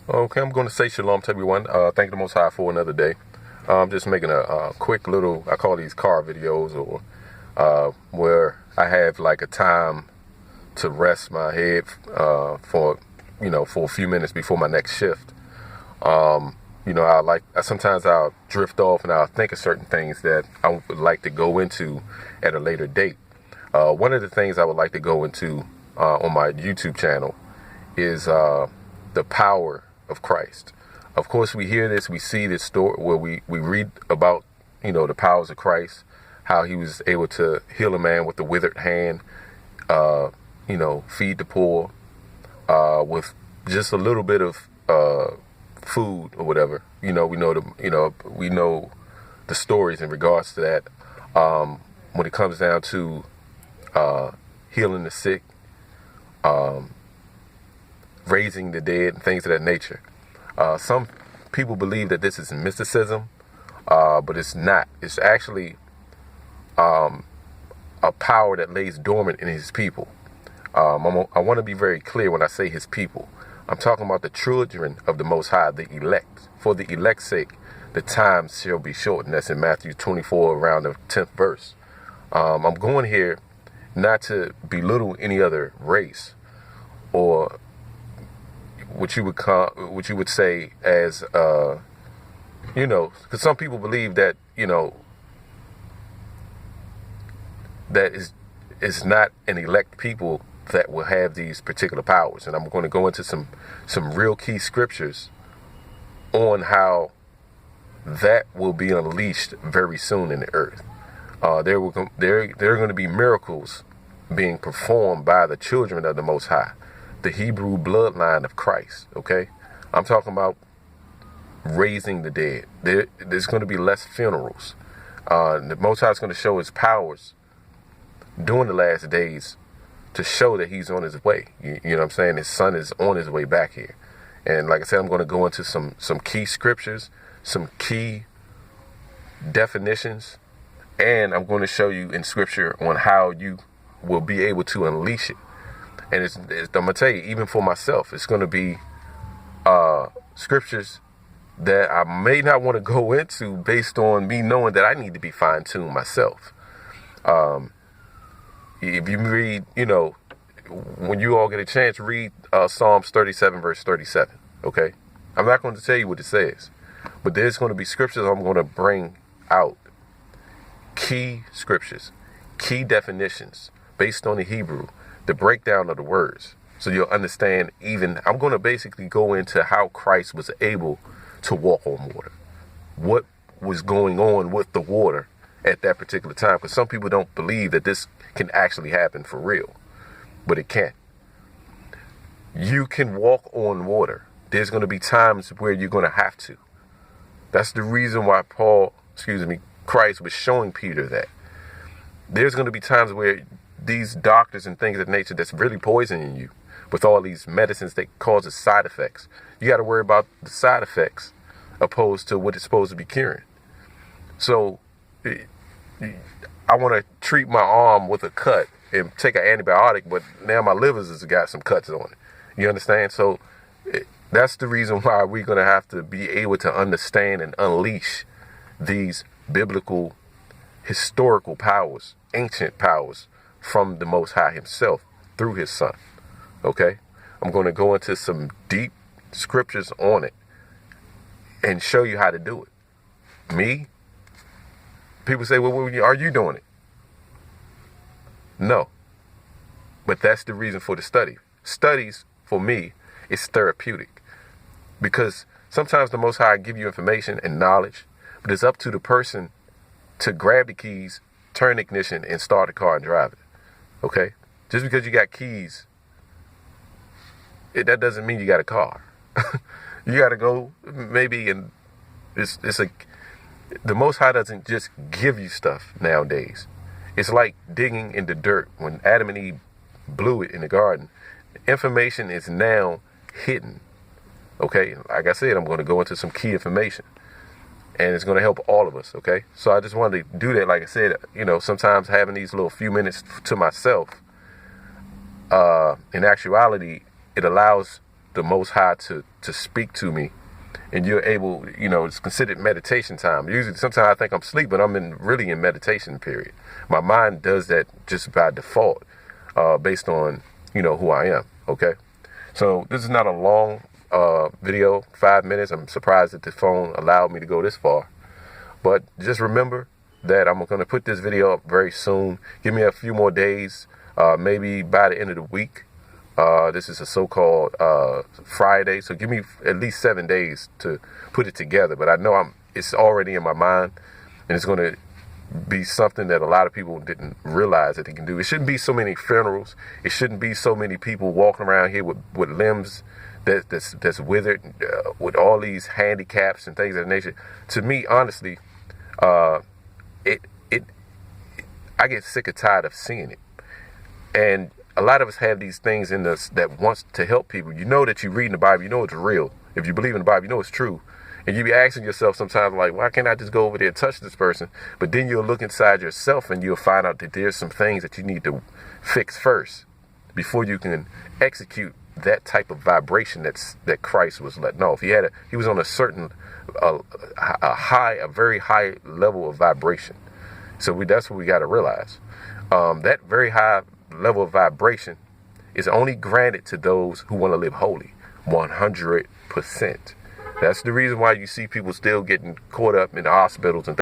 Okay, I'm going to say shalom to everyone. Thank the Most High for another day. I'm just making a quick little, I call these car videos, or where I have like a time to rest my head for a few minutes before my next shift. Sometimes I'll drift off and I'll think of certain things that I would like to go into at a later date. One of the things I would like to go into on my YouTube channel is the power of Christ. Of course, we hear this, we see this story where we read about, the powers of Christ, how he was able to heal a man with the withered hand, feed the poor with just a little bit of food or whatever. We know the stories in regards to that. When it comes down to healing the sick, raising the dead, and things of that nature. Some people believe that this is mysticism, but it's not. It's actually a power that lays dormant in his people. I want to be very clear when I say his people. I'm talking about the children of the Most High, the elect. For the elect's sake, the time shall be shortened. That's in Matthew 24, around the 10th verse. I'm going here not to belittle any other race, or what you would say as, because some people believe that, that is not an elect people that will have these particular powers. And I'm going to go into some real key scriptures on how that will be unleashed very soon in the earth. There are going to be miracles being performed by the children of the Most High, the Hebrew bloodline of Christ. Okay, I'm talking about raising the dead. There's going to be less funerals. The Most High is going to show his powers during the last days to show that he's on his way. You know what I'm saying? His son is on his way back here. And like I said, I'm going to go into some key scriptures, some key definitions, and I'm going to show you in scripture on how you will be able to unleash it. And I'm going to tell you, even for myself, it's going to be scriptures that I may not want to go into based on me knowing that I need to be fine-tuned myself. If you read, when you all get a chance, read Psalms 37, verse 37, okay? I'm not going to tell you what it says, but there's going to be scriptures I'm going to bring out, key scriptures, key definitions based on the Hebrew, the breakdown of the words, so you'll understand. Even I'm going to basically go into how Christ was able to walk on water, what was going on with the water at that particular time, because some people don't believe that this can actually happen for real, but it can. You can walk on water. There's going to be times where you're going to have to. That's the reason why Christ was showing Peter that. There's going to be times where these doctors and things of nature that's really poisoning you with all these medicines that causes side effects. You got to worry about the side effects opposed to what it's supposed to be curing. So I want to treat my arm with a cut and take an antibiotic, but now my liver's has got some cuts on it. You understand? So that's the reason why we're going to have to be able to understand and unleash these biblical, historical powers, ancient powers from the Most High himself through his son. Okay? I'm going to go into some deep scriptures on it and show you how to do it. Me? People say, well, are you doing it? No. But that's the reason for the study. Studies, for me, is therapeutic. Because sometimes the Most High give you information and knowledge, but it's up to the person to grab the keys, turn the ignition, and start the car and drive it. Okay? Just because you got keys, that doesn't mean you got a car. You got to go maybe, and the Most High doesn't just give you stuff nowadays. It's like digging in the dirt. When Adam and Eve blew it in the garden, information is now hidden. Okay? Like I said, I'm going to go into some key information, and it's going to help all of us. Okay? So I just wanted to do that. Like I said, sometimes having these little few minutes to myself, in actuality, it allows the Most High to speak to me, and you're able, it's considered meditation time. Usually, sometimes I think I'm asleep, but I'm really in meditation period. My mind does that just by default, based on, who I am. Okay. So this is not a long video, 5 minutes. I'm surprised that the phone allowed me to go this far. But just remember that I'm going to put this video up very soon. Give me a few more days, maybe by the end of the week. This is a so-called Friday, so give me at least 7 days to put it together. But I know it's already in my mind, and it's going to be something that a lot of people didn't realize that they can do. It shouldn't be so many funerals. It shouldn't be so many people walking around here with limbs that's withered, with all these handicaps and things of that nature. To me, honestly, I get sick and tired of seeing it. And a lot of us have these things in us that wants to help people. You know that you read in the Bible, you know it's real. If you believe in the Bible, you know it's true. And you be asking yourself sometimes, like, why can't I just go over there and touch this person? But then you'll look inside yourself and you'll find out that there's some things that you need to fix first before you can execute that type of vibration that Christ was letting off. He was on a certain, a very high level of vibration. So that's what we got to realize. That very high level of vibration is only granted to those who want to live holy, 100%. That's the reason why you see people still getting caught up in the hospitals and